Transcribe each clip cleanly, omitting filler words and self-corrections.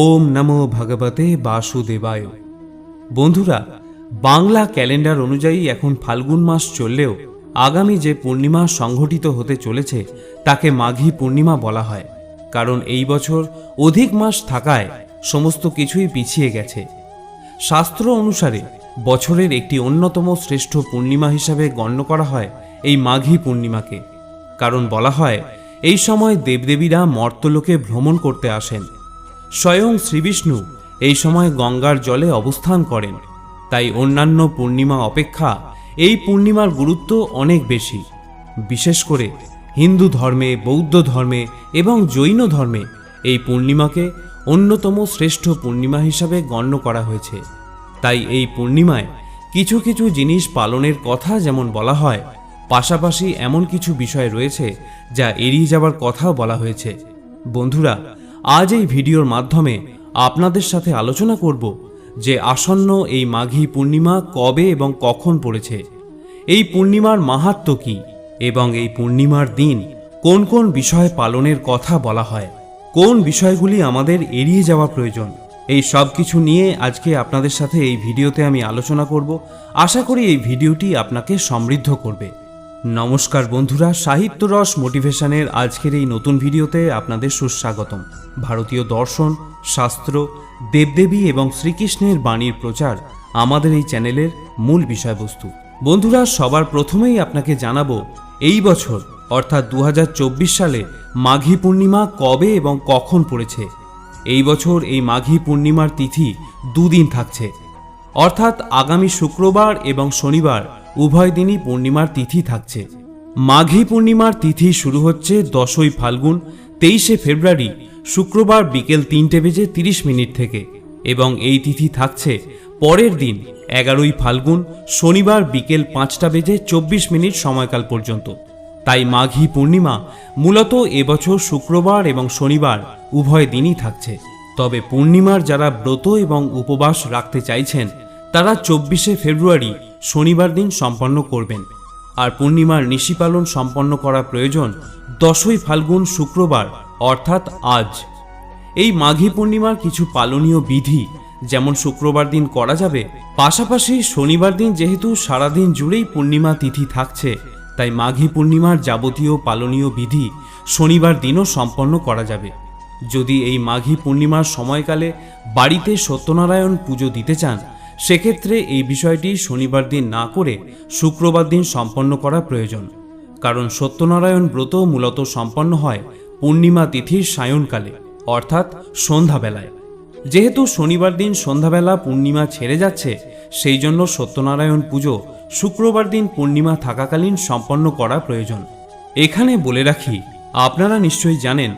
ওম নমো ভগবতে বাসুদেবায়। বন্ধুরা, বাংলা ক্যালেন্ডার অনুযায়ী এখন ফাল্গুন মাস চললেও আগামী যে পূর্ণিমা সংঘটিত হতে চলেছে তাকে মাঘী পূর্ণিমা বলা হয়। কারণ এই বছর অধিক মাস থাকায় সমস্ত কিছুই পিছিয়ে গেছে। শাস্ত্র অনুসারে বছরের একটি অন্যতম শ্রেষ্ঠ পূর্ণিমা হিসাবে গণ্য করা হয় এই মাঘী পূর্ণিমাকে। কারণ বলা হয় এই সময় দেবদেবীরা মর্ত্যলোকে ভ্রমণ করতে আসেন। স্বয়ং শ্রীবিষ্ণু এই সময় গঙ্গার জলে অবস্থান করেন। তাই অন্যান্য পূর্ণিমা অপেক্ষা এই পূর্ণিমার গুরুত্ব অনেক বেশি। বিশেষ করে হিন্দু ধর্মে, বৌদ্ধ ধর্মে এবং জৈন ধর্মে এই পূর্ণিমাকে অন্যতম শ্রেষ্ঠ পূর্ণিমা হিসাবে গণ্য করা হয়েছে। তাই এই পূর্ণিমায় কিছু কিছু জিনিস পালনের কথা যেমন বলা হয়, পাশাপাশি এমন কিছু বিষয় রয়েছে যা এড়িয়ে যাবার কথাও বলা হয়েছে। বন্ধুরা, আজ এই ভিডিওর মাধ্যমে আপনাদের সাথে আলোচনা করব যে আসন্ন এই মাঘী পূর্ণিমা কবে এবং কখন পড়েছে, এই পূর্ণিমার মাহাত্ম্য কী এবং এই পূর্ণিমার দিন কোন কোন বিষয় পালনের কথা বলা হয়, কোন বিষয়গুলি আমাদের এড়িয়ে যাওয়া প্রয়োজন। এই সব কিছু নিয়ে আজকে আপনাদের সাথে এই ভিডিওতে আমি আলোচনা করব। আশা করি এই ভিডিওটি আপনাকে সমৃদ্ধ করবে। নমস্কার বন্ধুরা, সাহিত্য রস মোটিভেশনের আজকের এই নতুন ভিডিওতে আপনাদের সুস্বাগতম। ভারতীয় দর্শন, শাস্ত্র, দেবদেবী এবং শ্রীকৃষ্ণের বাণীর প্রচার আমাদের এই চ্যানেলের মূল বিষয়বস্তু। বন্ধুরা, সবার প্রথমেই আপনাকে জানাবো এই বছর অর্থাৎ 2024 সালে মাঘী পূর্ণিমা কবে এবং কখন পড়েছে। এই বছর এই মাঘী পূর্ণিমার তিথি দুদিন থাকছে, অর্থাৎ আগামী শুক্রবার এবং শনিবার উভয় দিনই পূর্ণিমার তিথি থাকছে। মাঘী পূর্ণিমার তিথি শুরু হচ্ছে 10ই ফাল্গুন 23শে ফেব্রুয়ারি শুক্রবার বিকেল 3:30 থেকে এবং এই তিথি থাকছে পরের দিন 11ই ফাল্গুন শনিবার বিকেল 5:24 সময়কাল পর্যন্ত। তাই মাঘী পূর্ণিমা মূলত এবছর শুক্রবার এবং শনিবার উভয় দিনই থাকছে। তবে পূর্ণিমার যারা ব্রত এবং উপবাস রাখতে চাইছেন তারা 24শে ফেব্রুয়ারি শনিবার দিন সম্পন্ন করবেন। আর পূর্ণিমার নিশি পালন সম্পন্ন করা প্রয়োজন 10ই ফাল্গুন শুক্রবার অর্থাৎ আজ। এই মাঘী পূর্ণিমার কিছু পালনীয় বিধি যেমন শুক্রবার দিন করা যাবে, পাশাপাশি শনিবার দিন যেহেতু সারাদিন জুড়েই পূর্ণিমা তিথি থাকছে তাই মাঘী পূর্ণিমার যাবতীয় পালনীয় বিধি শনিবার দিনও সম্পন্ন করা যাবে। যদি এই মাঘী পূর্ণিমার সময়কালে বাড়িতে সত্যনারায়ণ পুজো দিতে চান সেক্ষেত্রে এই বিষয়টি শনিবার দিন না করে শুক্রবার দিন সম্পন্ন করা প্রয়োজন। কারণ সত্যনারায়ণ ব্রত মূলত সম্পন্ন হয় পূর্ণিমা তিথির সায়নকালে অর্থাৎ সন্ধ্যাবেলায়। যেহেতু শনিবার দিন সন্ধ্যাবেলা পূর্ণিমা ছেড়ে যাচ্ছে সেই জন্য সত্যনারায়ণ পুজো শুক্রবার দিন পূর্ণিমা থাকাকালীন সম্পন্ন করা প্রয়োজন। এখানে বলে রাখি, আপনারা নিশ্চয়ই জানেন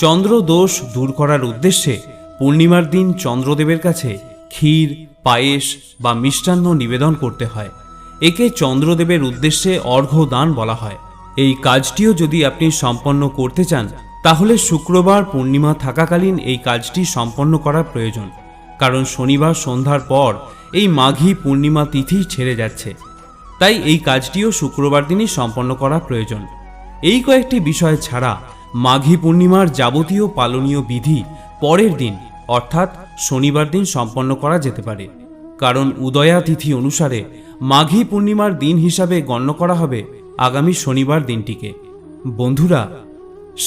চন্দ্র দোষ দূর করার উদ্দেশ্যে পূর্ণিমার দিন চন্দ্রদেবের কাছে ক্ষীর, পায়েস বা মিষ্টান্ন নিবেদন করতে হয়। একে চন্দ্রদেবের উদ্দেশ্যে অর্ঘ্য দান বলা হয়। এই কাজটিও যদি আপনি সম্পন্ন করতে চান তাহলে শুক্রবার পূর্ণিমা থাকাকালীন এই কাজটি সম্পন্ন করা প্রয়োজন। কারণ শনিবার সন্ধ্যার পর এই মাঘী পূর্ণিমা তিথি ছেড়ে যাচ্ছে, তাই এই কাজটিও শুক্রবার দিনই সম্পন্ন করা প্রয়োজন। এই কয়েকটি বিষয় ছাড়া মাঘী পূর্ণিমার যাবতীয় পালনীয় বিধি পরের দিন অর্থাৎ শনিবার দিন সম্পন্ন করা যেতে পারে। কারণ উদয়া তিথি অনুসারে মাঘী পূর্ণিমার দিন হিসাবে গণ্য করা হবে আগামী শনিবার দিনটিকে। বন্ধুরা,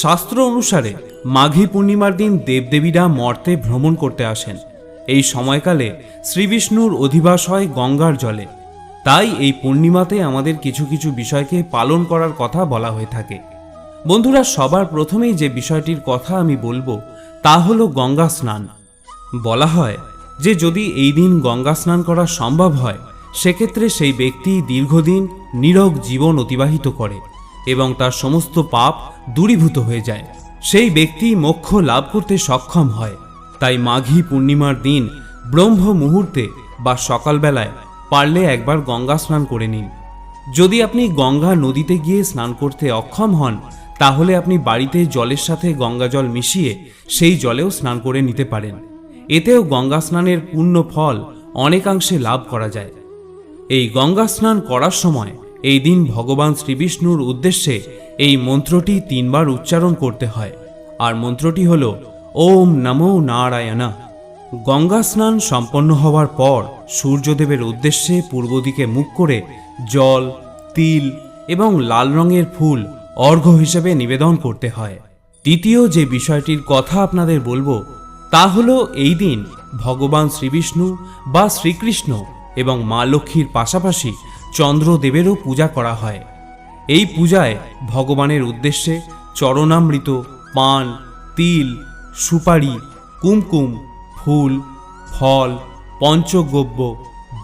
শাস্ত্র অনুসারে মাঘী পূর্ণিমার দিন দেবদেবীরা মর্তে ভ্রমণ করতে আসেন। এই সময়কালে শ্রীবিষ্ণুর অধিবাস হয় গঙ্গার জলে। তাই এই পূর্ণিমাতে আমাদের কিছু কিছু বিষয়কে পালন করার কথা বলা হয়ে থাকে। বন্ধুরা, সবার প্রথমেই যে বিষয়টির কথা আমি বলবো তা হলো গঙ্গা স্নান। বলা হয় যে যদি এই দিন গঙ্গা স্নান করা সম্ভব হয় সেক্ষেত্রে সেই ব্যক্তি দীর্ঘদিন নীরব জীবন অতিবাহিত করে এবং তার সমস্ত পাপ দূরীভূত হয়ে যায়। সেই ব্যক্তি মোক্ষ লাভ করতে সক্ষম হয়। তাই মাঘী পূর্ণিমার দিন ব্রহ্ম মুহূর্তে বা সকালবেলায় পারলে একবার গঙ্গা স্নান করে নিন। যদি আপনি গঙ্গা নদীতে গিয়ে স্নান করতে অক্ষম হন তাহলে আপনি বাড়িতে জলের সাথে গঙ্গা জল মিশিয়ে সেই জলেও স্নান করে নিতে পারেন। এতেও গঙ্গা স্নানের পূর্ণ ফল অনেকাংশে লাভ করা যায়। এই গঙ্গা স্নান করার সময় এই দিন ভগবান শ্রীবিষ্ণুর উদ্দেশ্যে এই মন্ত্রটি 3 বার উচ্চারণ করতে হয়। আর মন্ত্রটি হল ওম নমো নারায়ণা। গঙ্গা স্নান সম্পন্ন হওয়ার পর সূর্যদেবের উদ্দেশ্যে পূর্ব দিকে মুখ করে জল, তিল এবং লাল রঙের ফুল অর্ঘ্য হিসেবে নিবেদন করতে হয়। দ্বিতীয় যে বিষয়টির কথা আপনাদের বলবো তা হলো এই দিন ভগবান শ্রীবিষ্ণু বা শ্রীকৃষ্ণ এবং মা লক্ষ্মীর পাশাপাশি চন্দ্রদেবেরও পূজা করা হয়। এই পূজায় ভগবানের উদ্দেশ্যে চরণামৃত, পান, তিল, সুপারি, কুমকুম, ফুল, ফল, পঞ্চগব্য,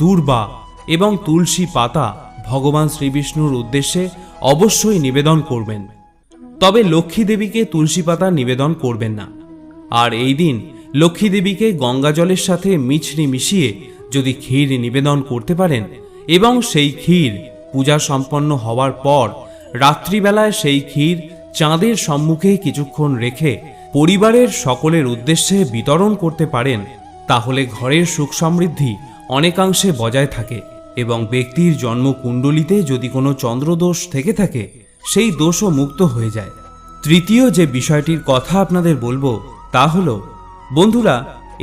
দূর্বা এবং তুলসী পাতা ভগবান শ্রীবিষ্ণুর উদ্দেশ্যে অবশ্যই নিবেদন করবেন। তবে লক্ষ্মী দেবীকে তুলসী পাতা নিবেদন করবেন না। আর এই দিন লক্ষ্মী দেবীকে গঙ্গা জলের সাথে মিছরি মিশিয়ে যদি ক্ষীর নিবেদন করতে পারেন এবং সেই ক্ষীর পূজা সম্পন্ন হওয়ার পর রাত্রিবেলায় সেই ক্ষীর চাঁদের সম্মুখে কিছুক্ষণ রেখে পরিবারের সকলের উদ্দেশ্যে বিতরণ করতে পারেন, তাহলে ঘরের সুখ সমৃদ্ধি অনেকাংশে বজায় থাকে এবং ব্যক্তির জন্মকুণ্ডলিতে যদি কোনো চন্দ্রদোষ থেকে থাকে সেই দোষও মুক্ত হয়ে যায়। তৃতীয় যে বিষয়টির কথা আপনাদের বলবো তা হলো, বন্ধুরা,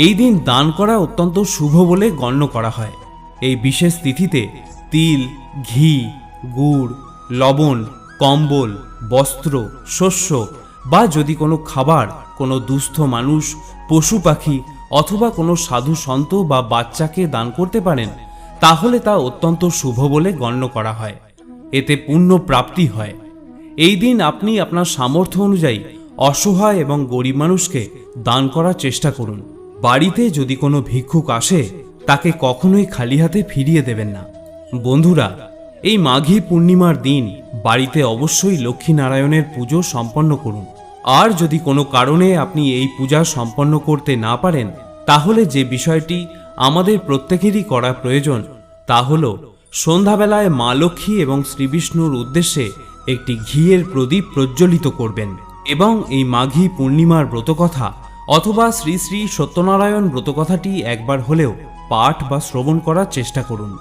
এই দিন দান করা অত্যন্ত শুভ বলে গণ্য করা হয়। এই বিশেষ তিথিতে তিল, ঘি, গুড়, লবণ, কম্বল, বস্ত্র, শস্য বা যদি কোনো খাবার কোনো দুস্থ মানুষ, পশু পাখি অথবা কোনো সাধু সন্ত বা বাচ্চাকে দান করতে পারেন, তাহলে তা অত্যন্ত শুভ বলে গণ্য করা হয়। এতে পুণ্য প্রাপ্তি হয়। এই দিন আপনি আপনার সামর্থ্য অনুযায়ী অসহায় এবং গরিব মানুষকে দান করার চেষ্টা করুন। বাড়িতে যদি কোনো ভিক্ষুক আসে তাকে কখনোই খালি হাতে ফিরিয়ে দেবেন না। বন্ধুরা, এই মাঘী পূর্ণিমার দিন বাড়িতে অবশ্যই লক্ষ্মীনারায়ণের পুজো সম্পন্ন করুন। আর যদি কোনো কারণে আপনি এই পূজা সম্পন্ন করতে না পারেন, তাহলে যে বিষয়টি আমাদের প্রত্যেকেরই করা প্রয়োজন তা হল সন্ধ্যাবেলায় মা লক্ষ্মী এবং শ্রীবিষ্ণুর উদ্দেশ্যে একটি ঘিয়ের প্রদীপ প্রজ্বলিত করবেন এবং এই মাঘী পূর্ণিমার ব্রতকথা অথবা শ্রী শ্রী সত্যনারায়ণ ব্রতকথাটি একবার হলেও পাঠ বা শ্রবণ করার চেষ্টা করুন।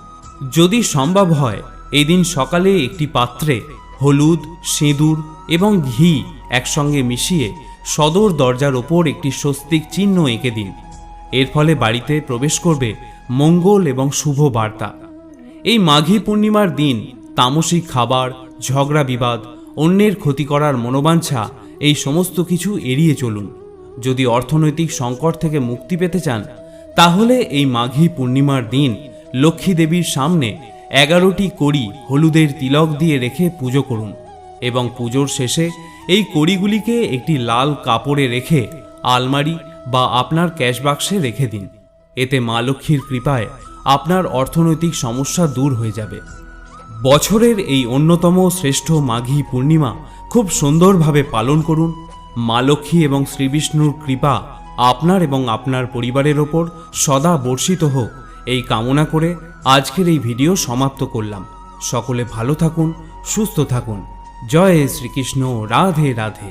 যদি সম্ভব হয় এই দিন সকালে একটি পাত্রে হলুদ, সিঁদুর এবং ঘি একসঙ্গে মিশিয়ে সদর দরজার ওপর একটি স্বস্তিক চিহ্ন এঁকে দিন। এর ফলে বাড়িতে প্রবেশ করবে মঙ্গল এবং শুভ বার্তা। এই মাঘী পূর্ণিমার দিন তামসিক খাবার, ঝগড়া বিবাদ, অন্যের ক্ষতি করার মনোবাঞ্ছা এই সমস্ত কিছু এড়িয়ে চলুন। যদি অর্থনৈতিক সংকট থেকে মুক্তি পেতে চান, তাহলে এই মাঘী পূর্ণিমার দিন লক্ষ্মী দেবীর সামনে 11টি কড়ি হলুদের তিলক দিয়ে রেখে পুজো করুন এবং পুজোর শেষে এই কড়িগুলিকে একটি লাল কাপড়ে রেখে আলমারি বা আপনার ক্যাশ বাক্সে রেখে দিন। এতে মা লক্ষ্মীর কৃপায় আপনার অর্থনৈতিক সমস্যা দূর হয়ে যাবে। বছরের এই অন্যতম শ্রেষ্ঠ মাঘী পূর্ণিমা খুব সুন্দরভাবে পালন করুন। মা লক্ষ্মী এবং শ্রীবিষ্ণুর কৃপা আপনার এবং আপনার পরিবারের ওপর সদা বর্ষিত হোক, এই কামনা করে আজকের এই ভিডিও সমাপ্ত করলাম। সকলে ভালো থাকুন, সুস্থ থাকুন। জয় শ্রীকৃষ্ণ। রাধে রাধে।